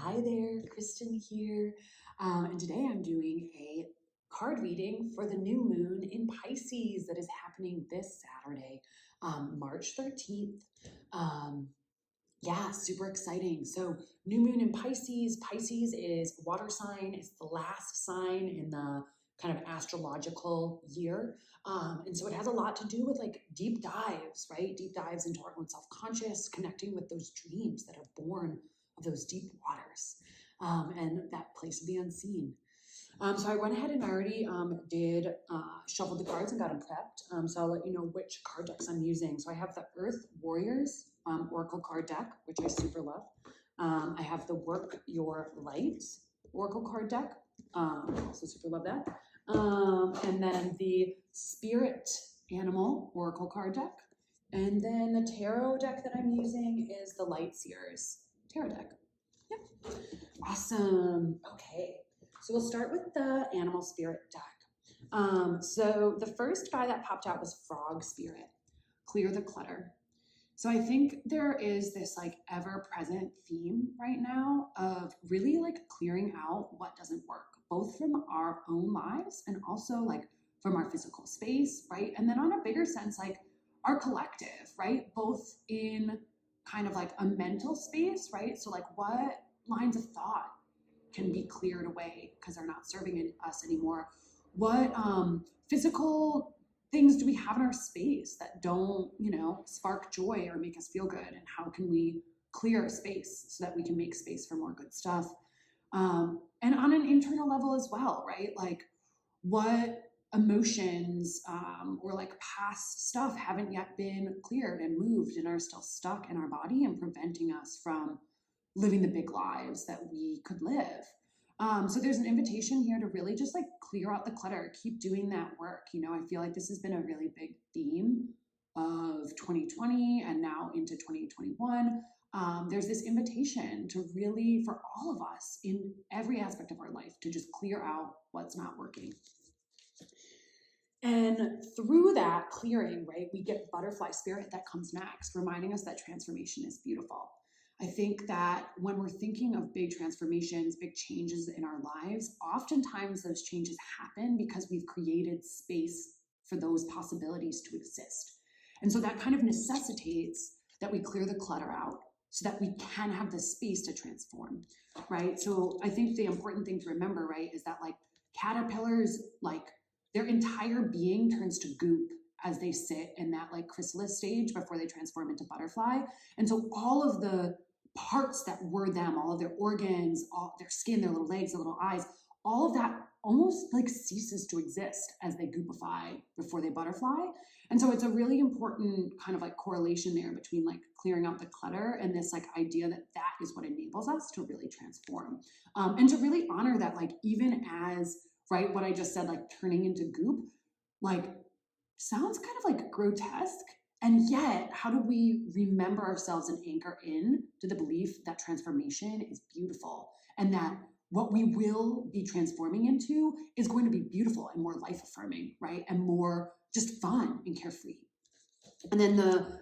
Hi there, Kristen here. And today I'm doing a card reading for the new moon in Pisces that is happening this Saturday, March 13th. Yeah, super exciting. So new moon in Pisces. Pisces is water sign. It's the last sign in the kind of astrological year. And so it has a lot to do with like deep dives, right? Deep dives into our own self-conscious, connecting with those dreams that are born of those deep waters and that place of the unseen. So I went ahead and I already did shuffle the cards and got them prepped. So I'll let you know which card decks I'm using. So I have the Earth Warriors Oracle card deck, which I super love. I have the Work Your Light Oracle card deck. Also super love that. And then the Spirit Animal Oracle card deck. And then the tarot deck that I'm using is the Light Seers tarot deck. Yep. Awesome. Okay. So we'll start with the Animal Spirit deck. So the first guy that popped out was Frog Spirit, Clear the Clutter. So I think there is this like ever-present theme right now of really like clearing out what doesn't work, both from our own lives and also like from our physical space, right? And then on a bigger sense, like our collective, right? Both in kind of like a mental space, right? So like what lines of thought can be cleared away because they're not serving us anymore? What physical things do we have in our space that don't, spark joy or make us feel good? And how can we clear space so that we can make space for more good stuff? And on an internal level as well, right? Like what emotions or like past stuff haven't yet been cleared and moved and are still stuck in our body and preventing us from living the big lives that we could live. So there's an invitation here to really just like clear out the clutter, keep doing that work. I feel like this has been a really big theme of 2020 and now into 2021. There's this invitation to really, for all of us in every aspect of our life, to just clear out what's not working. And through that clearing, right, we get butterfly spirit that comes next, reminding us that transformation is beautiful. I think that when we're thinking of big transformations, big changes in our lives, oftentimes those changes happen because we've created space for those possibilities to exist. And so that kind of necessitates that we clear the clutter out so that we can have the space to transform, right? So I think the important thing to remember, right, is that like caterpillars, like their entire being turns to goop as they sit in that like chrysalis stage before they transform into butterfly. And so all of the parts that were them, all of their organs, all their skin, their little legs, their little eyes, all of that almost like ceases to exist as they goopify before they butterfly. And so it's a really important kind of like correlation there between like clearing out the clutter and this like idea that that is what enables us to really transform. And to really honor that, like even as, right, what I just said, like turning into goop, like sounds kind of like grotesque. And yet, how do we remember ourselves and anchor in to the belief that transformation is beautiful and that what we will be transforming into is going to be beautiful and more life affirming, right? And more just fun and carefree. And then the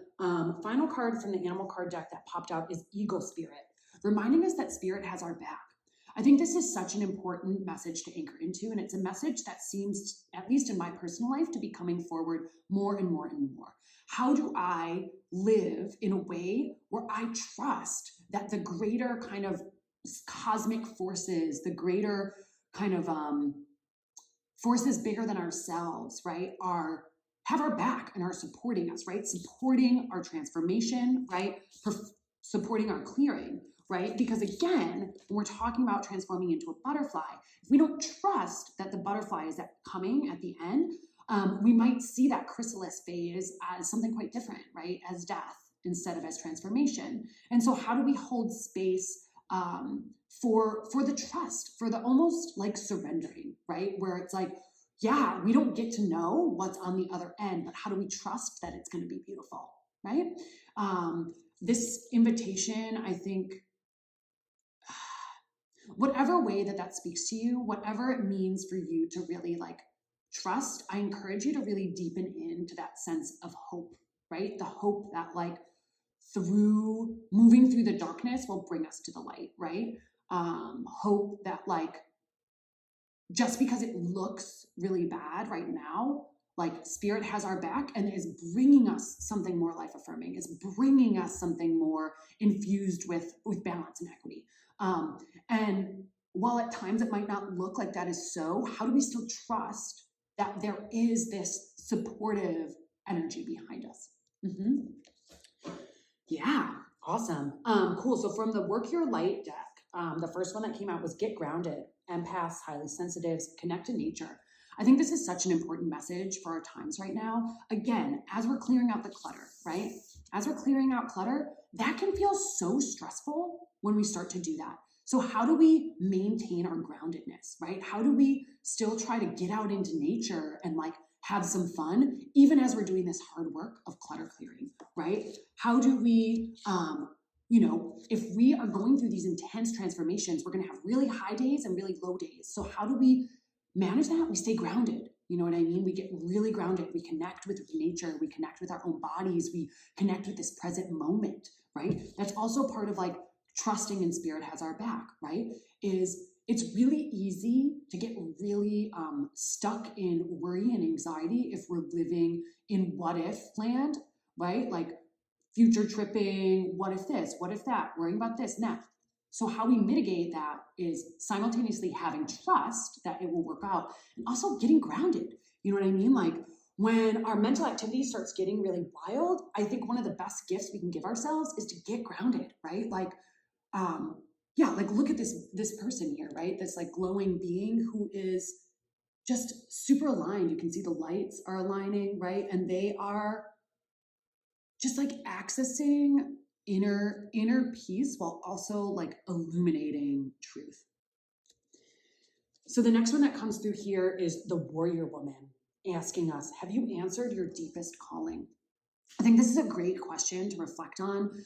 final card from the animal card deck that popped out is Eel Spirit, reminding us that spirit has our back. I think this is such an important message to anchor into, and it's a message that seems, at least in my personal life, to be coming forward more and more and more. How do I live in a way where I trust that the greater kind of cosmic forces, the greater kind of forces bigger than ourselves, right, have our back and are supporting us, right? Supporting our transformation, right? Supporting our clearing, right? Because again, when we're talking about transforming into a butterfly, if we don't trust that the butterfly is coming at the end, we might see that chrysalis phase as something quite different, right? As death instead of as transformation. And so how do we hold space for the trust, for the almost like surrendering, right? Where it's like, yeah, we don't get to know what's on the other end, but how do we trust that it's going to be beautiful, right? This invitation, I think, whatever way that speaks to you, whatever it means for you to really like trust, I encourage you to really deepen into that sense of hope, right? The hope that like through moving through the darkness will bring us to the light, right? hope that like, just because it looks really bad right now, like spirit has our back and is bringing us something more life affirming, is bringing us something more infused with balance and equity. And while at times it might not look like that is so, how do we still trust that there is this supportive energy behind us? Yeah, awesome. Cool. So from the Work Your Light deck, the first one that came out was Get Grounded, Empaths, Highly Sensitives, Connect to Nature. I think this is such an important message for our times right now. Again, as we're clearing out the clutter, right? As we're clearing out clutter, that can feel so stressful when we start to do that. So how do we maintain our groundedness, right? How do we still try to get out into nature and like have some fun, even as we're doing this hard work of clutter clearing, right? How do we, if we are going through these intense transformations, we're going to have really high days and really low days. So how do we manage that? We stay grounded. You know what I mean? We get really grounded. We connect with nature. We connect with our own bodies. We connect with this present moment, right? That's also part of like trusting in spirit has our back, right? It's really easy to get really stuck in worry and anxiety if we're living in what if land, right? Like future tripping, what if this, what if that, worrying about this and that. So how we mitigate that is simultaneously having trust that it will work out and also getting grounded. You know what I mean? Like when our mental activity starts getting really wild, I think one of the best gifts we can give ourselves is to get grounded, right? Like, like look at this person here, right? This like glowing being who is just super aligned. You can see the lights are aligning, right? And they are just like accessing inner peace while also like illuminating truth. So the next one that comes through here is the warrior woman asking us, have you answered your deepest calling? I think this is a great question to reflect on,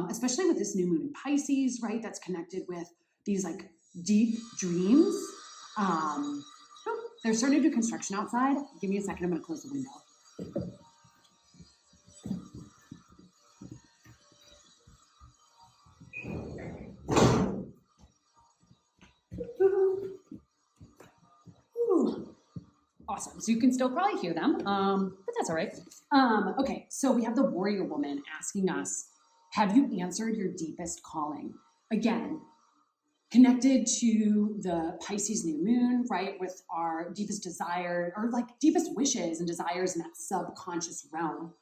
especially with this new moon in Pisces, right? That's connected with these like deep dreams. They're starting to do construction outside. Give me a second, I'm gonna close the window. Awesome. So you can still probably hear them, but that's all right. Okay, so we have the warrior woman asking us, have you answered your deepest calling? Again, connected to the Pisces new moon, right? With our deepest desire or like deepest wishes and desires in that subconscious realm.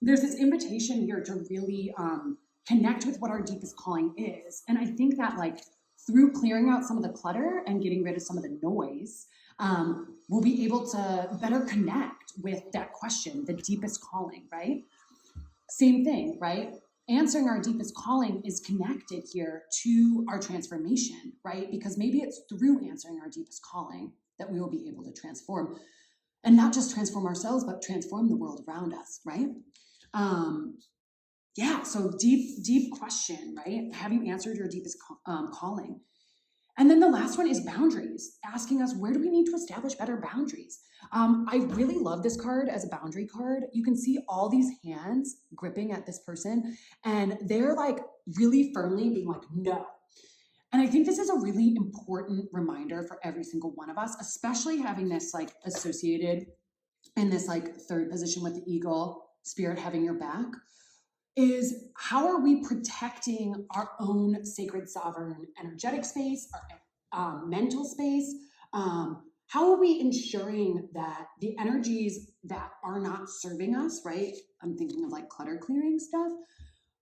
There's this invitation here to really connect with what our deepest calling is. And I think that like through clearing out some of the clutter and getting rid of some of the noise, we'll be able to better connect with that question, the deepest calling, right? Same thing, right? Answering our deepest calling is connected here to our transformation, right? Because maybe it's through answering our deepest calling that we will be able to transform, and not just transform ourselves, but transform the world around us, right? So deep question, right? Have you answered your deepest calling? And then the last one is boundaries, asking us, where do we need to establish better boundaries? I really love this card as a boundary card. You can see all these hands gripping at this person, and they're like really firmly being like, no. And I think this is a really important reminder for every single one of us, especially having this like associated in this like third position with the eagle, spirit having your back, is how are we protecting our own sacred sovereign energetic space, our mental space? How are we ensuring that the energies that are not serving us, right? I'm thinking of like clutter clearing stuff,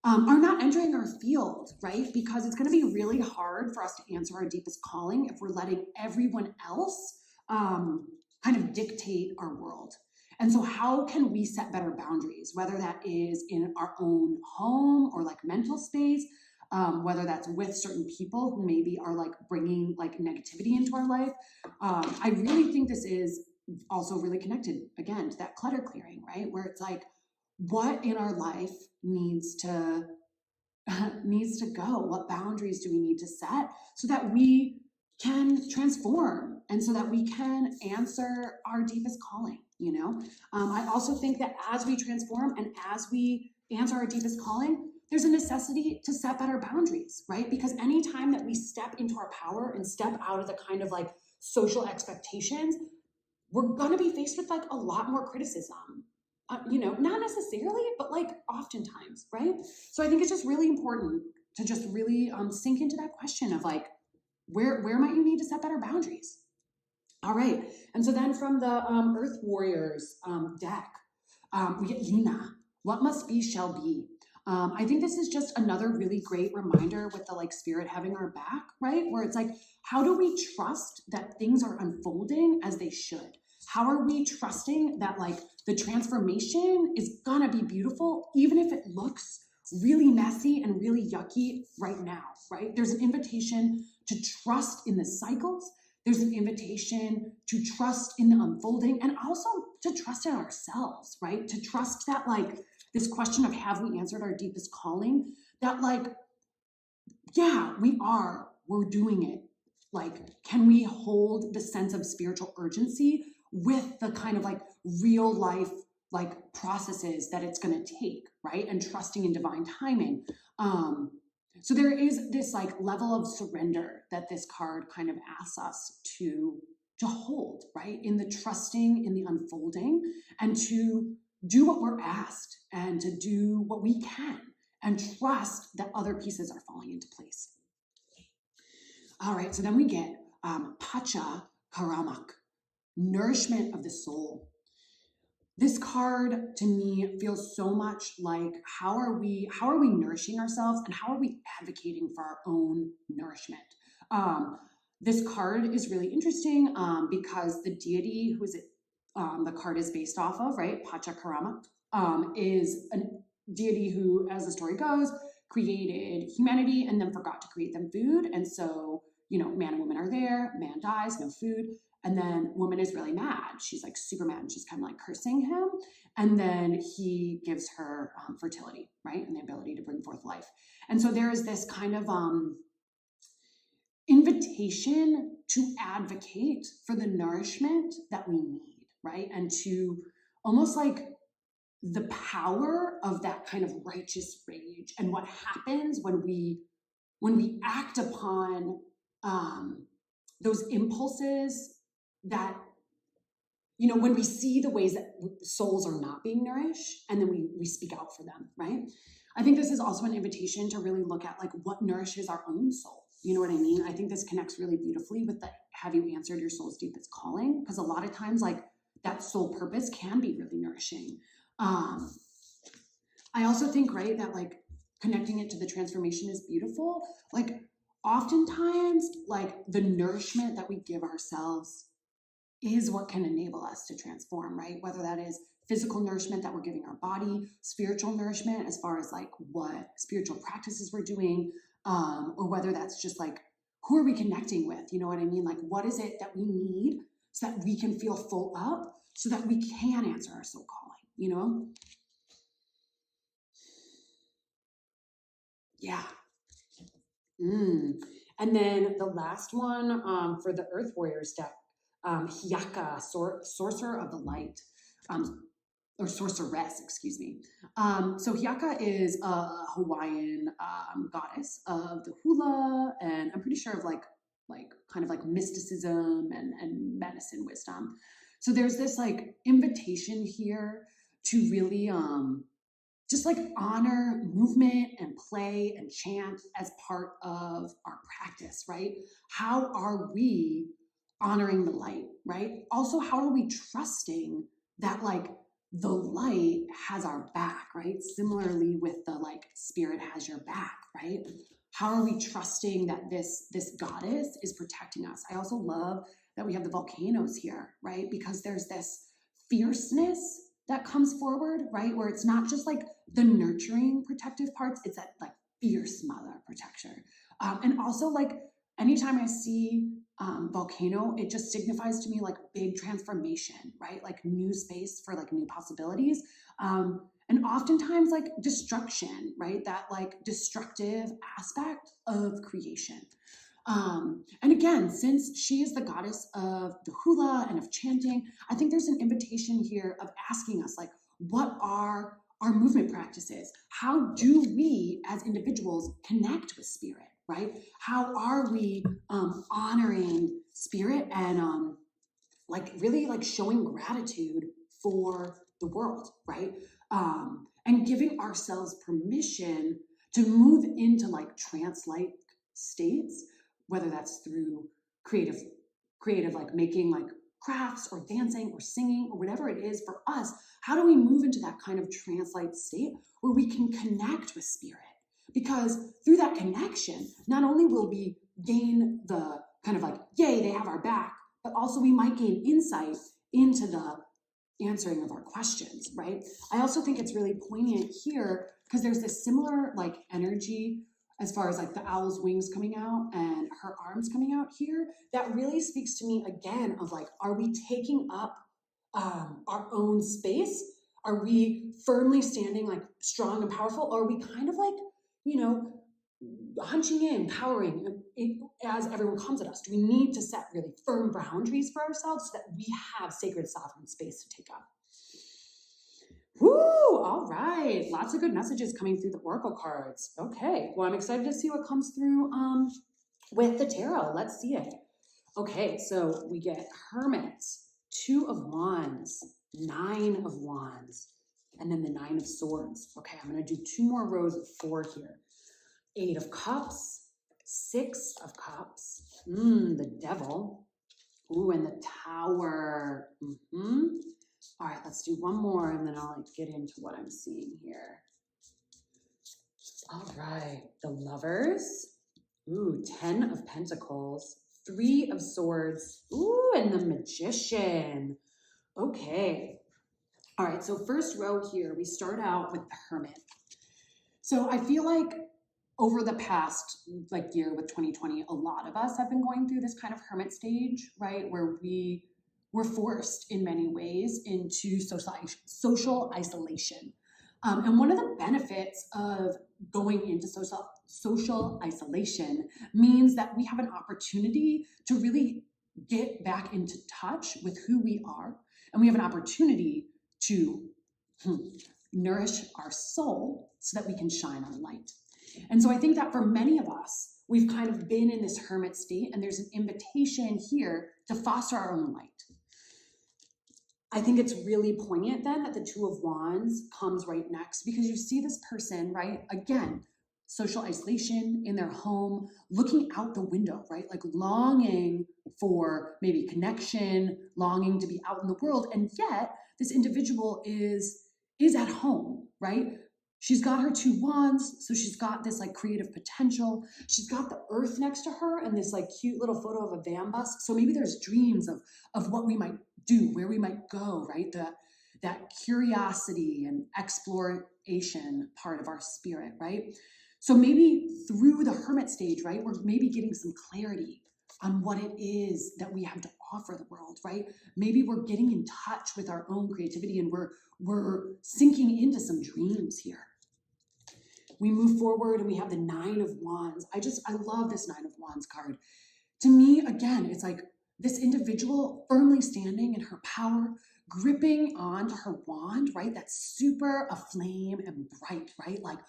are not entering our field, right? Because it's going to be really hard for us to answer our deepest calling if we're letting everyone else kind of dictate our world. And so how can we set better boundaries, whether that is in our own home or like mental space, whether that's with certain people who maybe are like bringing like negativity into our life. I really think this is also really connected again to that clutter clearing, right? Where it's like, what in our life needs to go? What boundaries do we need to set so that we can transform and so that we can answer our deepest calling, I also think that as we transform and as we answer our deepest calling, there's a necessity to set better boundaries, right? Because anytime that we step into our power and step out of the kind of like social expectations, we're going to be faced with like a lot more criticism. Not necessarily, but like oftentimes, right? So I think it's just really important to just really sink into that question of like, where might you need to set better boundaries? All right. And so then from the Earth Warriors deck, we get Lina. What must be shall be. I think this is just another really great reminder with the like spirit having our back, right? Where it's like, how do we trust that things are unfolding as they should? How are we trusting that like the transformation is gonna be beautiful, even if it looks really messy and really yucky right now, right? There's an invitation to trust in the cycles. There's an invitation to trust in the unfolding and also to trust in ourselves, right? To trust that like this question of have we answered our deepest calling, that like, yeah, we're doing it. Like, can we hold the sense of spiritual urgency with the kind of like real life like processes that it's going to take, right? And trusting in divine timing. So there is this like level of surrender that this card kind of asks us to hold, right? In the trusting, in the unfolding, and to do what we're asked and to do what we can and trust that other pieces are falling into place. All right, so then we get Pacha Karamak, nourishment of the soul. This card to me feels so much like how are we nourishing ourselves and how are we advocating for our own nourishment? This card is really interesting because the deity the card is based off of, right? Pachakarama is a deity who, as the story goes, created humanity and then forgot to create them food. And so, man and woman are there, man dies, no food. And then woman is really mad. She's like super mad and she's kind of like cursing him. And then he gives her fertility, right? And the ability to bring forth life. And so there is this kind of invitation to advocate for the nourishment that we need, right? And to almost like the power of that kind of righteous rage and what happens when we act upon those impulses that, when we see the ways that souls are not being nourished and then we speak out for them, right? I think this is also an invitation to really look at like what nourishes our own soul. You know what I mean? I think this connects really beautifully with the have you answered your soul's deepest calling? Because a lot of times like that soul purpose can be really nourishing. I also think, right, that like connecting it to the transformation is beautiful. Like oftentimes like the nourishment that we give ourselves is what can enable us to transform, right? Whether that is physical nourishment that we're giving our body, spiritual nourishment as far as like what spiritual practices we're doing, or whether that's just like, who are we connecting with? You know what I mean? Like, what is it that we need so that we can feel full up so that we can answer our soul calling, Yeah. And then the last one for the Earth Warriors deck, Hyaka, Sorcerer of the Light, or Sorceress, excuse me. So Hyaka is a Hawaiian goddess of the hula, and I'm pretty sure of like kind of like mysticism and medicine wisdom. So there's this like invitation here to really just like honor movement and play and chant as part of our practice, right? How are we honoring the light, right? Also, how are we trusting that like the light has our back, right? Similarly with the like spirit has your back, right? How are we trusting that this goddess is protecting us? I also love that we have the volcanoes here, right? Because there's this fierceness that comes forward, right? Where it's not just like the nurturing protective parts, it's that like fierce mother protection. And also like anytime I see volcano, it just signifies to me like big transformation, right? Like new space for like new possibilities. And oftentimes like destruction, right? That like destructive aspect of creation. And again, since she is the goddess of the hula and of chanting, I think there's an invitation here of asking us like, what are our movement practices. How do we as individuals connect with spirit, right? How are we honoring spirit and like really like showing gratitude for the world, right? And giving ourselves permission to move into like trance-like states, whether that's through creative like making like crafts or dancing or singing or whatever it is for us. How do we move into that kind of trance-like state where we can connect with spirit? Because through that connection, not only will we gain the kind of like, yay, they have our back, but also we might gain insight into the answering of our questions, right? I also think it's really poignant here because there's this similar like energy as far as like the owl's wings coming out and her arms coming out here, that really speaks to me again of like, are we taking up our own space? Are we firmly standing like strong and powerful? Or are we kind of like, you know, hunching in, cowering as everyone comes at us? Do we need to set really firm boundaries for ourselves so that we have sacred sovereign space to take up? Woo! All right. Lots of good messages coming through the Oracle cards. Okay. Well, I'm excited to see what comes through with the tarot. Let's see it. Okay. So we get Hermit, 2 of Wands, 9 of Wands, and then the 9 of Swords. Okay. I'm going to do 2 more rows of 4 here. 8 of Cups, 6 of Cups, the Devil, ooh, and the Tower. All right, let's do one more and then I'll like get into what I'm seeing here. All right, the Lovers, ooh, 10 of Pentacles, 3 of Swords, ooh, and the Magician. Okay. All right, so first row here, we start out with the Hermit. So I feel like over the past like year with 2020, a lot of us have been going through this kind of hermit stage, right? Where we were forced in many ways into social isolation. And one of the benefits of going into social isolation means that we have an opportunity to really get back into touch with who we are. And we have an opportunity to nourish our soul so that we can shine our light. And so I think that for many of us, we've kind of been in this hermit state, and there's an invitation here to foster our own light. I think it's really poignant then that the 2 of Wands comes right next, because you see this person, right? Again, social isolation in their home, looking out the window, right? Like longing for maybe connection, longing to be out in the world. And yet this individual is at home, right? She's got her 2 wands, so she's got this like creative potential. She's got the earth next to her and this like cute little photo of a van bus. So maybe there's dreams of what we might do, where we might go, right? That curiosity and exploration part of our spirit, right? So maybe through the hermit stage, right, we're maybe getting some clarity on what it is that we have to offer the world, right? Maybe we're getting in touch with our own creativity and we're sinking into some dreams here. We move forward and we have the 9 of Wands. I love this 9 of Wands card. To me, again, it's like this individual firmly standing in her power, gripping onto her wand, right? That's super aflame and bright, right? Like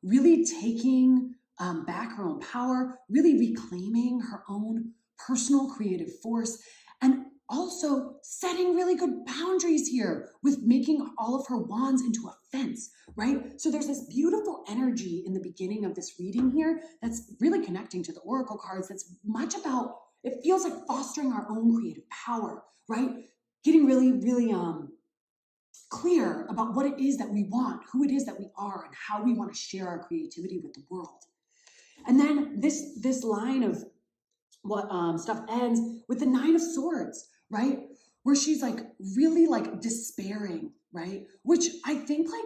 really taking back her own power, really reclaiming her own personal creative force, and also setting really good boundaries here with making all of her wands into a fence, right? So there's this beautiful energy in the beginning of this reading here that's really connecting to the oracle cards. That's much about, it feels like fostering our own creative power, right? Getting really, really clear about what it is that we want, who it is that we are, and how we want to share our creativity with the world. And then this line of what stuff ends with the 9 of Swords, right? Where she's like really like despairing, right? Which I think like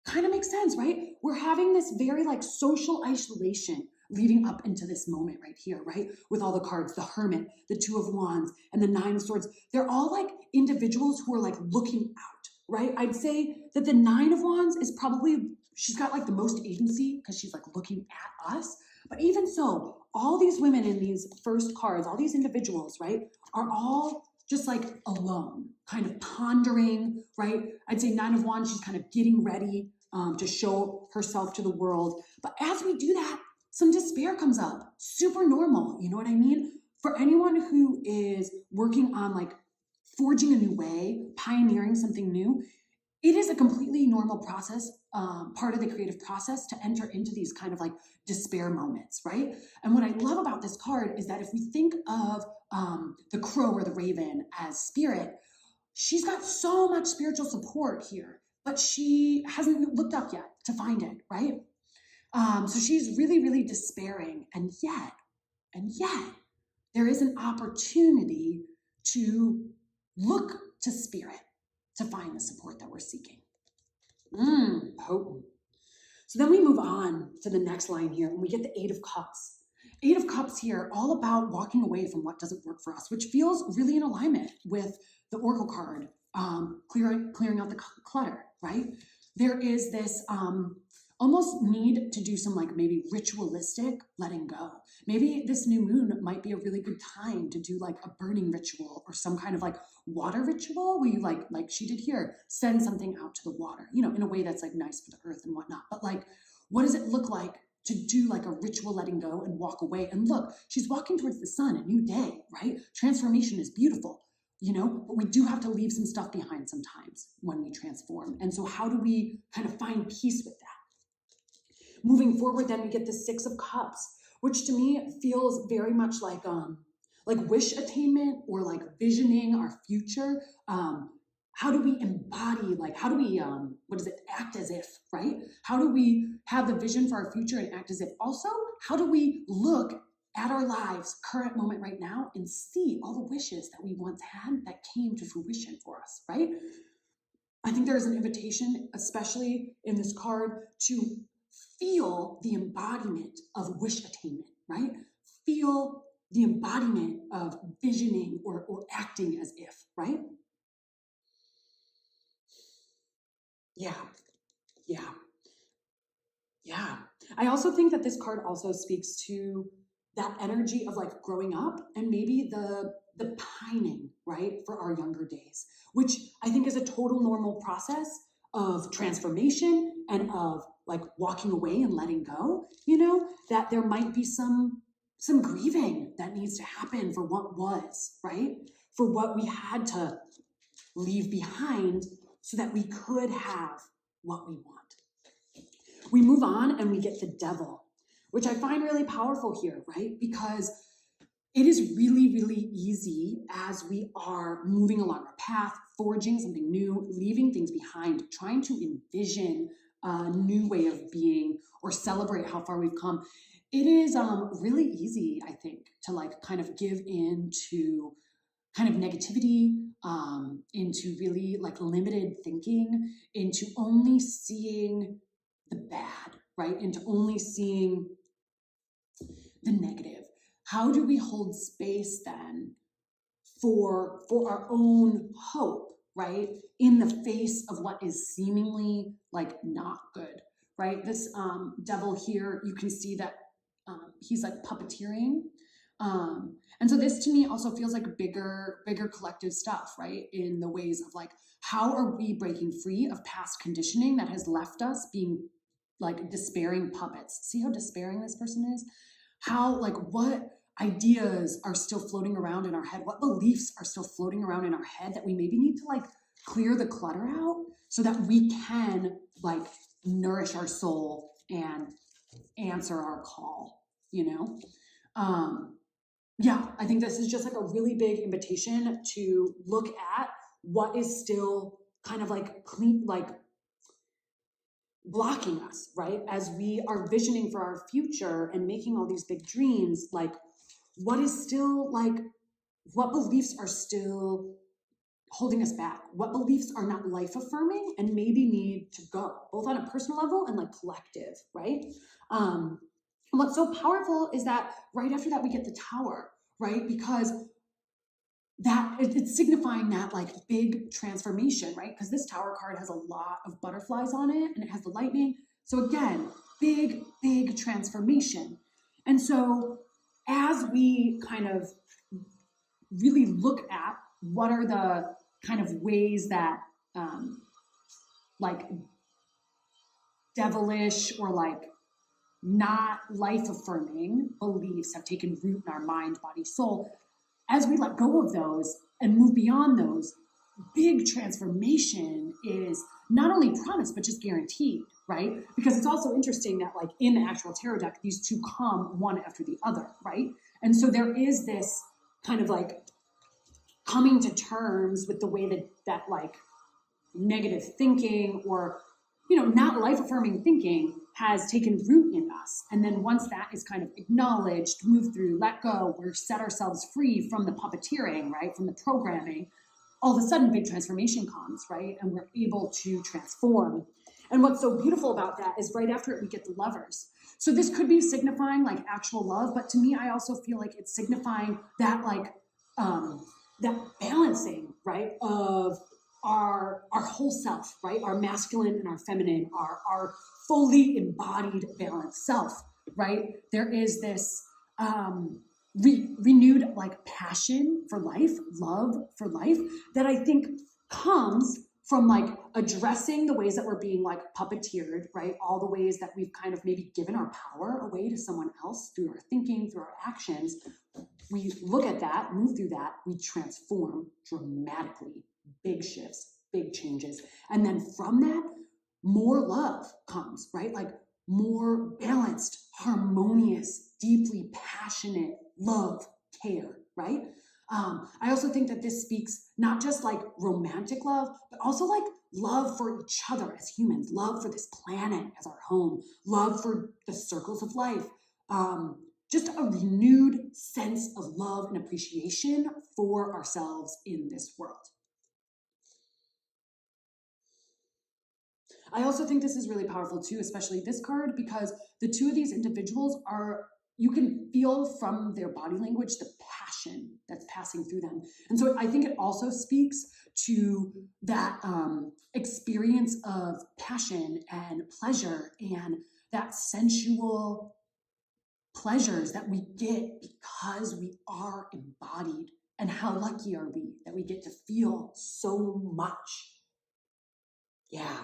kind of makes sense, right? We're having this very like social isolation leading up into this moment right here, right? With all the cards, the Hermit, the 2 of Wands, and the 9 of Swords. They're all like individuals who are like looking out, right? I'd say that the 9 of Wands is probably, she's got like the most agency because she's like looking at us. But even so, all these women in these first cards, all these individuals, right, are all just like alone, kind of pondering, right? I'd say Nine of Wands, she's kind of getting ready to show herself to the world. But as we do that, some despair comes up. Super normal, you know what I mean? For anyone who is working on like forging a new way, pioneering something new, it is a completely normal process, part of the creative process to enter into these kind of like despair moments, right? And what I love about this card is that if we think of the crow or the raven as spirit, she's got so much spiritual support here, but she hasn't looked up yet to find it, right? So she's really, really despairing, and yet, there is an opportunity to look to spirit to find the support that we're seeking. Potent. So then we move on to the next line here, and we get the Eight of Cups. Eight of Cups here, all about walking away from what doesn't work for us, which feels really in alignment with the Oracle card, clearing out the clutter, right? There is this almost need to do some like maybe ritualistic letting go. Maybe this new moon might be a really good time to do like a burning ritual or some kind of like water ritual where you like she did here, send something out to the water, you know, in a way that's like nice for the earth and whatnot. But like, what does it look like to do like a ritual letting go and walk away? And look, she's walking towards the sun, a new day, right? Transformation is beautiful. You know, but we do have to leave some stuff behind sometimes when we transform. And so how do we kind of find peace with that? Moving forward, then we get the Six of Cups, which to me feels very much like wish attainment or like visioning our future. How do we embody, like, how do we, act as if, right? How do we have the vision for our future and act as if? Also, how do we look at our lives, current moment right now, and see all the wishes that we once had that came to fruition for us, right? I think there's an invitation, especially in this card, to feel the embodiment of wish attainment, right? Feel the embodiment of visioning or acting as if, right? Yeah. I also think that this card also speaks to that energy of like growing up and maybe the pining, right, for our younger days, which I think is a total normal process of transformation and of like walking away and letting go, you know, that there might be some grieving that needs to happen for what was, right? For what we had to leave behind so that we could have what we want. We move on and we get the Devil, which I find really powerful here, right? Because it is really, really easy as we are moving along our path, forging something new, leaving things behind, trying to envision a new way of being or celebrate how far we've come. It is really easy, I think, to like kind of give in to kind of negativity, into really like limited thinking, into only seeing the bad, right? Into only seeing the negative. How do we hold space then for our own hope, right? In the face of what is seemingly like not good, right? This Devil here, you can see that he's like puppeteering. And so this to me also feels like bigger collective stuff, right? In the ways of like, how are we breaking free of past conditioning that has left us being like despairing puppets? See how despairing this person is? How, like, what ideas are still floating around in our head? What beliefs are still floating around in our head that we maybe need to like clear the clutter out so that we can like nourish our soul and answer our call, you know? Yeah, I think this is just like a really big invitation to look at what is still kind of like clean, like blocking us, right? As we are visioning for our future and making all these big dreams, like what is still like, what beliefs are still holding us back? What beliefs are not life affirming and maybe need to go, both on a personal level and like collective, right? What's so powerful is that right after that, we get the Tower, right? Because that it's signifying that like big transformation, right? Because this Tower card has a lot of butterflies on it and it has the lightning. So again, big transformation. And so as we kind of really look at what are the kind of ways that like devilish or like not life affirming beliefs have taken root in our mind, body, soul. As we let go of those and move beyond those, big transformation is not only promised, but just guaranteed, right? Because it's also interesting that like in the actual tarot deck, these two come one after the other, right? And so there is this kind of like coming to terms with the way that like negative thinking or, you know, not life-affirming thinking has taken root in us. And then once that is kind of acknowledged, moved through, let go, we're set ourselves free from the puppeteering, right? From the programming, all of a sudden big transformation comes, right? And we're able to transform. And what's so beautiful about that is right after it, we get the Lovers. So this could be signifying like actual love, but to me, I also feel like it's signifying that like, that balancing, right? Of our whole self, right? Our masculine and our feminine, our fully embodied balanced self, right? There is this renewed like passion for life, love for life that I think comes from like addressing the ways that we're being like puppeteered, right? All the ways that we've kind of maybe given our power away to someone else through our thinking, through our actions. We look at that, move through that, we transform dramatically. Big shifts, big changes. And then from that, more love comes, right? Like more balanced, harmonious, deeply passionate love, care, right? I also think that this speaks not just like romantic love, but also like love for each other as humans, love for this planet as our home, love for the circles of life. Just a renewed sense of love and appreciation for ourselves in this world. I also think this is really powerful too, especially this card, because the two of these individuals are, you can feel from their body language the passion that's passing through them. And so I think it also speaks to that experience of passion and pleasure and that sensual pleasures that we get because we are embodied. And how lucky are we that we get to feel so much? Yeah.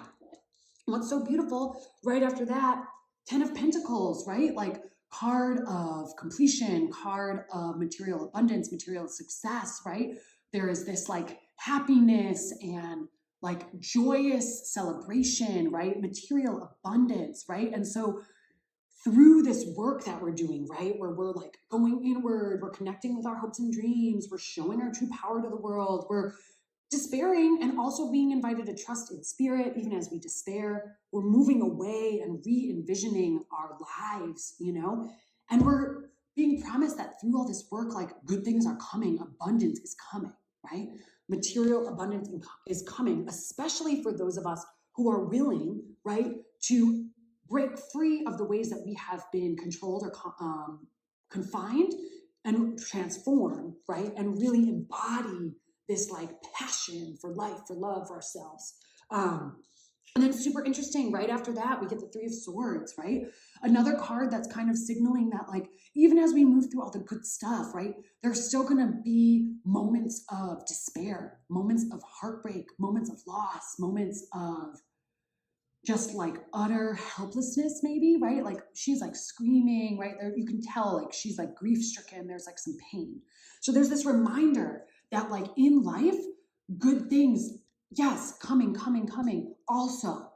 What's so beautiful right after that, 10 of Pentacles, right? Like card of completion, card of material abundance, material success, right? There is this like happiness and like joyous celebration, right? Material abundance, right? And so through this work that we're doing, right? Where we're like going inward, we're connecting with our hopes and dreams, we're showing our true power to the world, we're disbarring and also being invited to trust in spirit, even as we despair. We're moving away and re-envisioning our lives, you know? And we're being promised that through all this work, like good things are coming, abundance is coming, right? Material abundance is coming, especially for those of us who are willing, right, to break free of the ways that we have been controlled or confined and transform, right? And really embody this like passion for life, for love, for ourselves. And then super interesting, right after that, we get the Three of Swords, right? Another card that's kind of signaling that like, even as we move through all the good stuff, right? There's still gonna be moments of despair, moments of heartbreak, moments of loss, moments of just like utter helplessness maybe, right? Like she's like screaming, right? There, you can tell like she's like grief stricken, there's like some pain. So there's this reminder that like in life, good things, yes, coming. Also,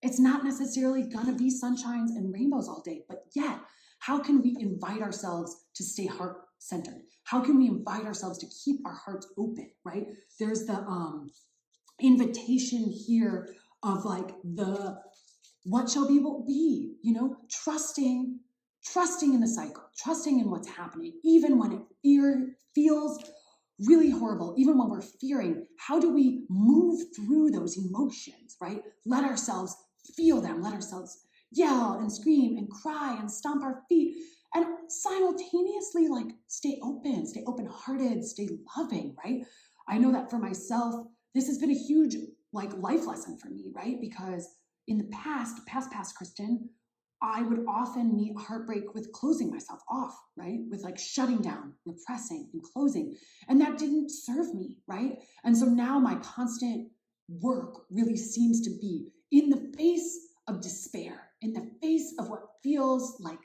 it's not necessarily gonna be sunshines and rainbows all day, but yet, how can we invite ourselves to stay heart-centered? How can we invite ourselves to keep our hearts open, right? There's the invitation here of like the what shall be will be, you know, trusting in the cycle, trusting in what's happening, even when it feels really horrible, even when we're fearing. How do we move through those emotions, right? Let ourselves feel them, let ourselves yell and scream and cry and stomp our feet, and simultaneously like stay open-hearted, stay loving, right? I know that for myself, this has been a huge like life lesson for me, right? Because in the past Kristen, I would often meet heartbreak with closing myself off, right? With like shutting down, repressing, and closing. And that didn't serve me, right? And so now my constant work really seems to be in the face of despair, in the face of what feels like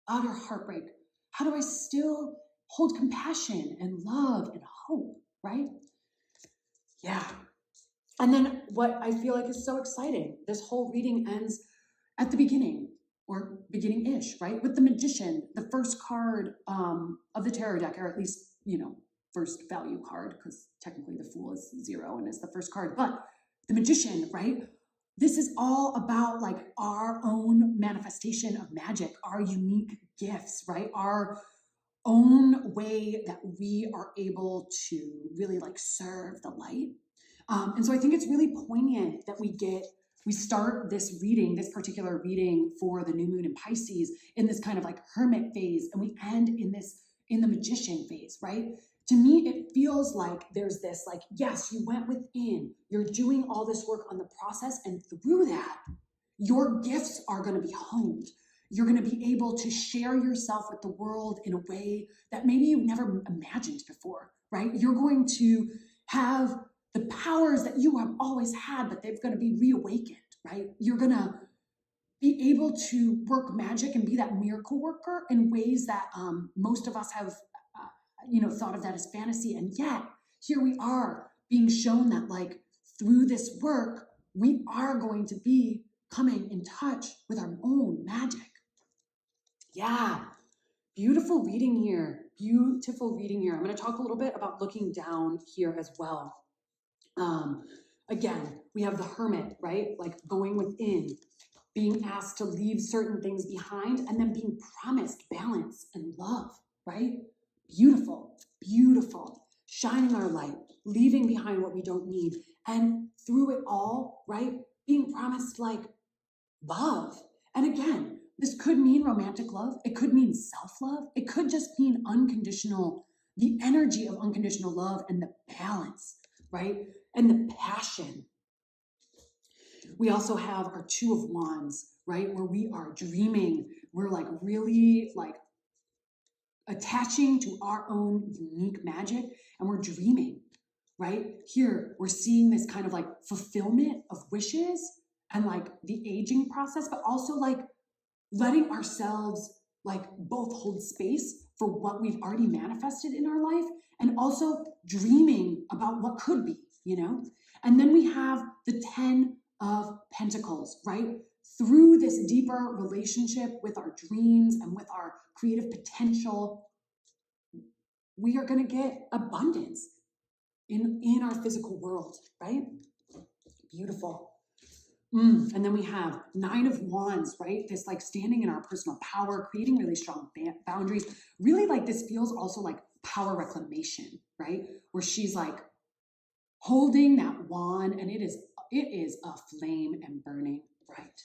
utter heartbreak. How do I still hold compassion and love and hope, right? Yeah. And then what I feel like is so exciting, this whole reading ends at the beginning, or beginning-ish, right? With the Magician, the first card of the tarot deck, or at least, first value card, because technically the Fool is 0 and is the first card. But the Magician, right? This is all about like our own manifestation of magic, our unique gifts, right? Our own way that we are able to really like serve the light. And so I think it's really poignant that we start this reading, this particular reading for the new moon in Pisces, in this kind of like Hermit phase, and we end in the Magician phase, right? To me, it feels like there's this like, yes, you went within, you're doing all this work on the process, and through that, your gifts are going to be honed. You're going to be able to share yourself with the world in a way that maybe you've never imagined before, right? You're going to have the powers that you have always had, but they're going to be reawakened, right? You're going to be able to work magic and be that miracle worker in ways that most of us have, thought of that as fantasy. And yet, here we are being shown that, like, through this work, we are going to be coming in touch with our own magic. Yeah, beautiful reading here. Beautiful reading here. I'm going to talk a little bit about looking down here as well. Again, we have the Hermit, right? Like going within, being asked to leave certain things behind, and then being promised balance and love, right? Beautiful, beautiful. Shining our light, leaving behind what we don't need. And through it all, right? Being promised like love. And again, this could mean romantic love. It could mean self-love. It could just mean unconditional, the energy of unconditional love and the balance, right? And the passion. We also have our Two of Wands, right? Where we are dreaming. We're like really like attaching to our own unique magic, and we're dreaming, right? Here, we're seeing this kind of like fulfillment of wishes and like the aging process, but also like letting ourselves like both hold space for what we've already manifested in our life, and also dreaming about what could be, And then we have the 10 of Pentacles, right? Through this deeper relationship with our dreams and with our creative potential, we are going to get abundance in our physical world, right? Beautiful. And then we have 9 of Wands, right? This like standing in our personal power, creating really strong boundaries. Really like this feels also like power reclamation, right? Where she's like holding that wand, and it is a flame and burning bright.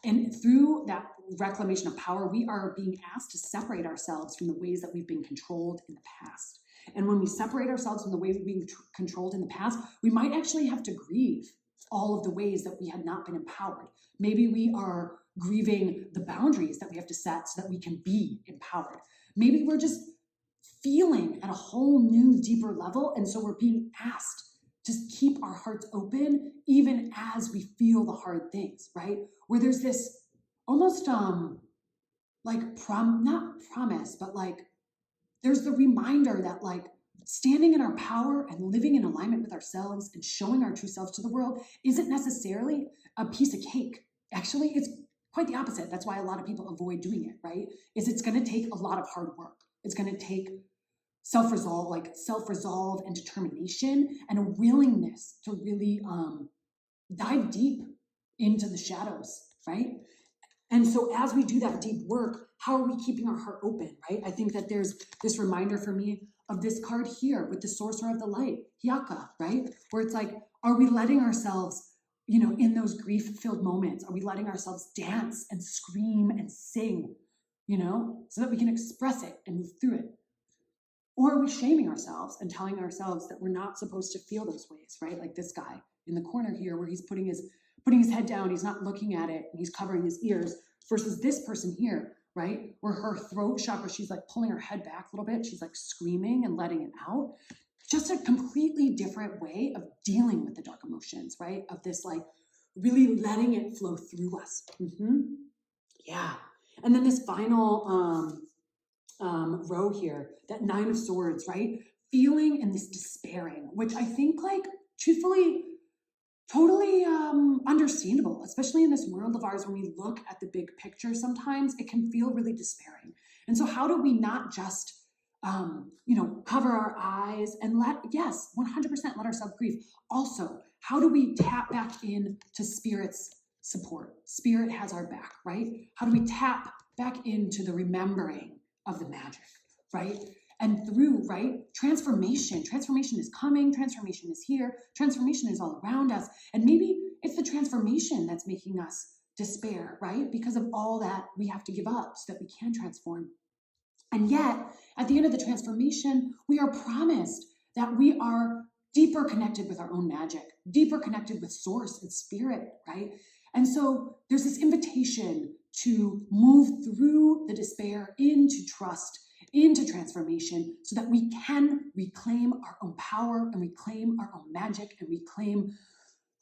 And through that reclamation of power, we are being asked to separate ourselves from the ways that we've been controlled in the past. And when we separate ourselves from the way we've been controlled in the past, we might actually have to grieve all of the ways that we had not been empowered. Maybe we are grieving the boundaries that we have to set so that we can be empowered. Maybe we're just feeling at a whole new, deeper level. And so we're being asked to keep our hearts open even as we feel the hard things, right? Where there's this almost like not promise, but like there's the reminder that like standing in our power and living in alignment with ourselves and showing our true selves to the world isn't necessarily a piece of cake. Actually, it's quite the opposite. That's why a lot of people avoid doing it, right? It's going to take a lot of hard work. It's going to take self-resolve and determination, and a willingness to really dive deep into the shadows, right? And so as we do that deep work, how are we keeping our heart open, right? I think that there's this reminder for me of this card here with the Sorcerer of the Light, Hyaka, right? Where it's like, are we letting ourselves, in those grief-filled moments, are we letting ourselves dance and scream and sing, so that we can express it and move through it? Or are we shaming ourselves and telling ourselves that we're not supposed to feel those ways, right? Like this guy in the corner here where he's putting his head down, he's not looking at it, and he's covering his ears, versus this person here, right? Where her throat chakra, she's like pulling her head back a little bit. She's like screaming and letting it out. Just a completely different way of dealing with the dark emotions, right? Of this like really letting it flow through us. Yeah. And then this final row here, that 9 of Swords, right? Feeling and this despairing, which I think like truthfully, totally understandable, especially in this world of ours when we look at the big picture sometimes, it can feel really despairing. And so how do we not just, cover our eyes and 100% let ourselves grieve. Also, how do we tap back in to Spirit's support? Spirit has our back, right? How do we tap back into the remembering of the magic, right? And through, right, transformation is coming, transformation is here, transformation is all around us. And maybe it's the transformation that's making us despair, right? Because of all that we have to give up so that we can transform. And yet, at the end of the transformation, we are promised that we are deeper connected with our own magic, deeper connected with Source and Spirit, right? And so there's this invitation to move through the despair into trust, into transformation, so that we can reclaim our own power and reclaim our own magic and reclaim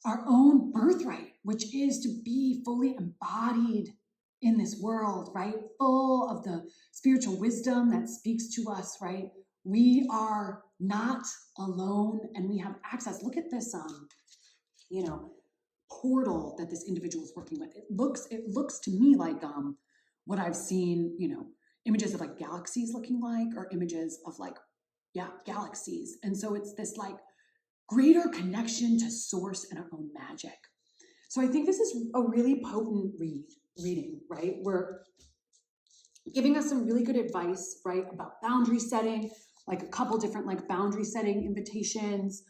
our own birthright, which is to be fully embodied in this world, right? Full of the spiritual wisdom that speaks to us, right? We are not alone and we have access. Look at this, portal that this individual is working with. It looks to me like what I've seen, images of like galaxies looking like, or images of like, galaxies. And so it's this like greater connection to Source and our own magic. So I think this is a really potent reading, right? We're giving us some really good advice, right, about boundary setting, like a couple different like boundary setting invitations,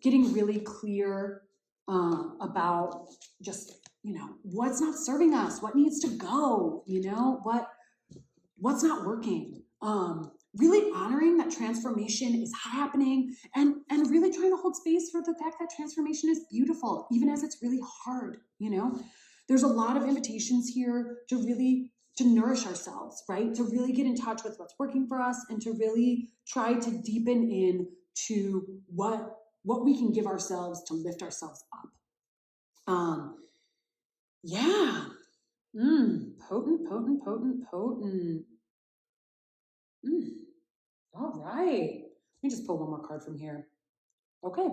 getting really clear about just, what's not serving us, what needs to go, what's not working. Really honoring that transformation is happening and really trying to hold space for the fact that transformation is beautiful, even as it's really hard, There's a lot of invitations here to nourish ourselves, right? To really get in touch with what's working for us and to really try to deepen in to what we can give ourselves to lift ourselves up. Potent. All right. Let me just pull one more card from here. Okay.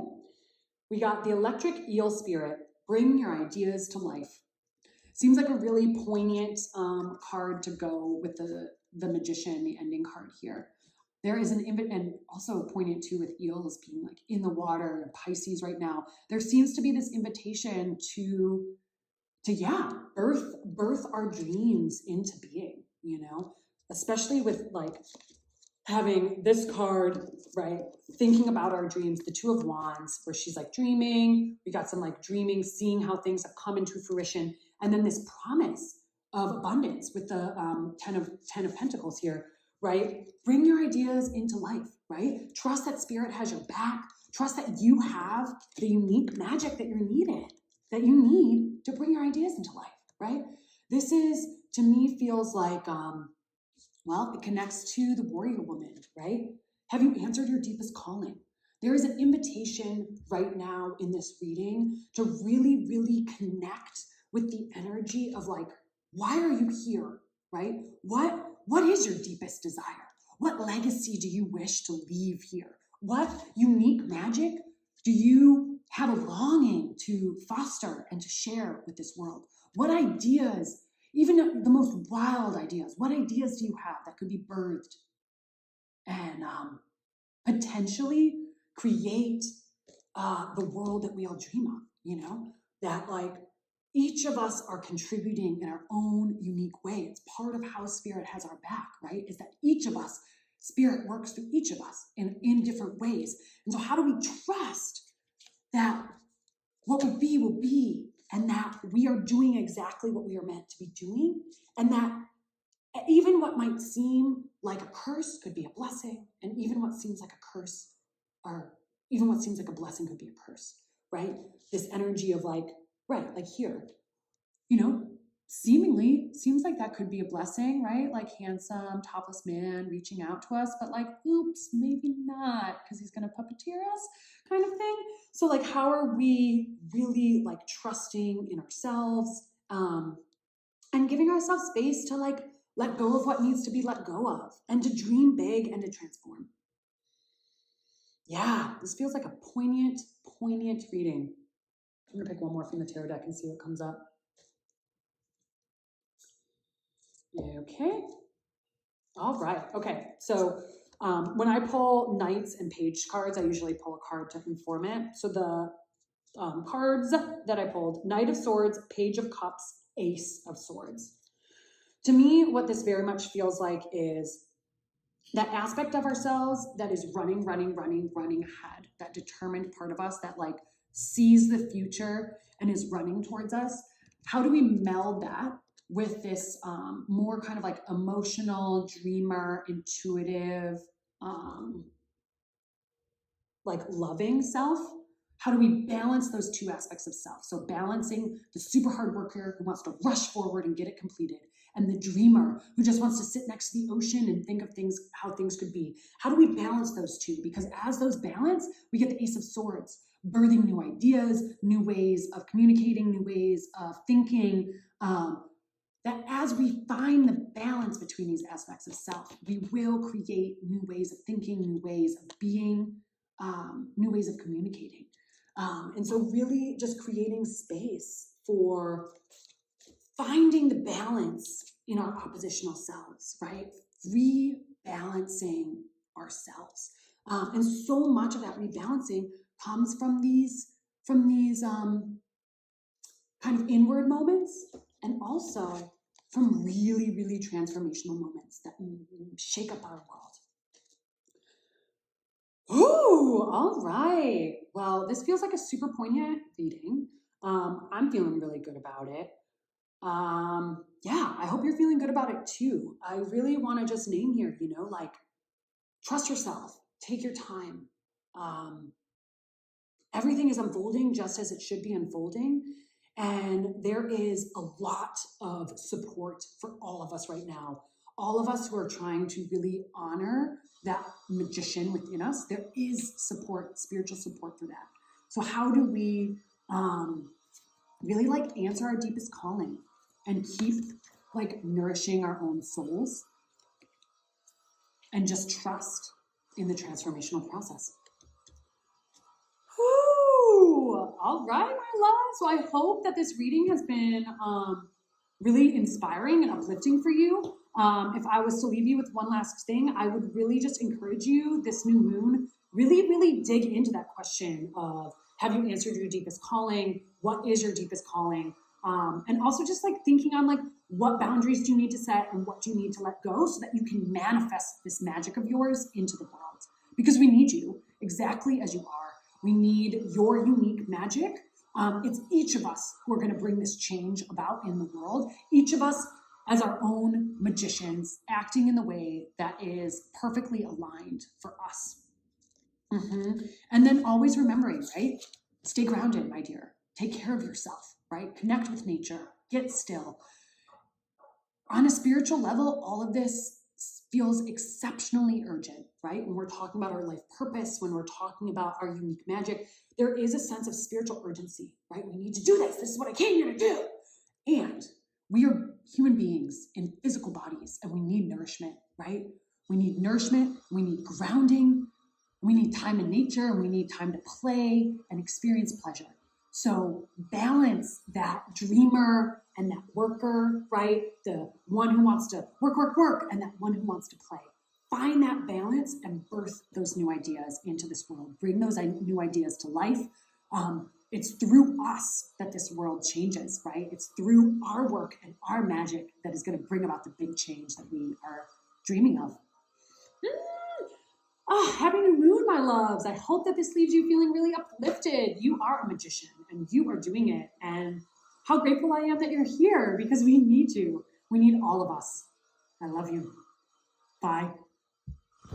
We got the Electric Eel Spirit. Bring your ideas to life. Seems like a really poignant card to go with the Magician, the ending card here. There is and also poignant too with eels being like in the water and Pisces right now. There seems to be this invitation to birth our dreams into being, especially with like having this card, right? Thinking about our dreams, the Two of Wands, where she's like dreaming. We got some like dreaming, seeing how things have come into fruition. And then this promise of abundance with the Ten of Pentacles here, right? Bring your ideas into life, right? Trust that Spirit has your back. Trust that you have the unique magic that you need to bring your ideas into life, right? This is, to me, feels like, it connects to the warrior woman, right? Have you answered your deepest calling? There is an invitation right now in this reading to really, really connect with the energy of like, why are you here, right? What is your deepest desire? What legacy do you wish to leave here? What unique magic do you have a longing to foster and to share with this world? What ideas, even the most wild ideas, what ideas do you have that could be birthed and potentially create the world that we all dream of, that like each of us are contributing in our own unique way. It's part of how Spirit has our back, right? Is that each of us, Spirit works through each of us in different ways. And so how do we trust that what will be, and that we are doing exactly what we are meant to be doing, and that even what might seem like a curse could be a blessing, and even what seems like a curse, or even what seems like a blessing could be a curse, right? This energy of like right, like here, you know, seemingly seems like that could be a blessing, right? Like handsome, topless man reaching out to us, but like, oops, maybe not, because he's gonna puppeteer us, kind of thing. So like, how are we really like trusting in ourselves, and giving ourselves space to like let go of what needs to be let go of, and to dream big and to transform? Yeah, this feels like a poignant, poignant reading. I'm gonna pick one more from the tarot deck and see what comes up. Okay. All right. Okay. So when I pull knights and page cards, I usually pull a card to inform it. So the cards that I pulled: Knight of Swords, Page of Cups, Ace of Swords. To me, what this very much feels like is that aspect of ourselves that is running ahead, that determined part of us that like sees the future and is running towards us. How do we meld that with this more kind of like emotional, dreamer, intuitive, like loving self? How do we balance those two aspects of self? So balancing the super hard worker who wants to rush forward and get it completed, and the dreamer who just wants to sit next to the ocean and think of things, how things could be. How do we balance those two? Because as those balance, we get the Ace of Swords, birthing new ideas, new ways of communicating, new ways of thinking. That as we find the balance between these aspects of self, we will create new ways of thinking, new ways of being, new ways of communicating. And so really just creating space for finding the balance in our oppositional selves, right? Rebalancing ourselves. And so much of that rebalancing comes from these kind of inward moments, and also from really transformational moments that shake up our world. Ooh, all right. Well, this feels like a super poignant reading. I'm feeling really good about it. Yeah, I hope you're feeling good about it too. I really want to just name here, like, trust yourself, take your time. Everything is unfolding just as it should be unfolding. And there is a lot of support for all of us right now. All of us who are trying to really honor that magician within us, there is support, spiritual support for that. So how do we really like answer our deepest calling and keep like nourishing our own souls and just trust in the transformational process? Whew. All right, my love. So I hope that this reading has been really inspiring and uplifting for you. If I was to leave you with one last thing, I would really just encourage you this new moon, really dig into that question of, have you answered your deepest calling? What is your deepest calling? And also just like thinking on like, what boundaries do you need to set and what do you need to let go so that you can manifest this magic of yours into the world? Because we need you exactly as you are. We need your unique magic. It's each of us who are going to bring this change about in the world. Each of us as our own magicians, acting in the way that is perfectly aligned for us. And then always remembering, right? Stay grounded, my dear. Take care of yourself, right? Connect with nature. Get still. On a spiritual level, all of this feels exceptionally urgent, right? When we're talking about our life purpose, when we're talking about our unique magic, there is a sense of spiritual urgency, right? We need to do this. This is what I came here to do. And we are human beings in physical bodies, and we need nourishment, right? We need nourishment. We need grounding. We need time in nature, and we need time to play and experience pleasure. So balance that dreamer and that worker, right? The one who wants to work, and that one who wants to play. Find that balance and birth those new ideas into this world. Bring those new ideas to life. It's through us that this world changes, right? It's through our work and our magic that is going to bring about the big change that we are dreaming of. Oh, happy new moon, my loves. I hope that this leaves you feeling really uplifted. You are a magician and you are doing it. And how grateful I am that you're here, because we need you. We need all of us. I love you. Bye.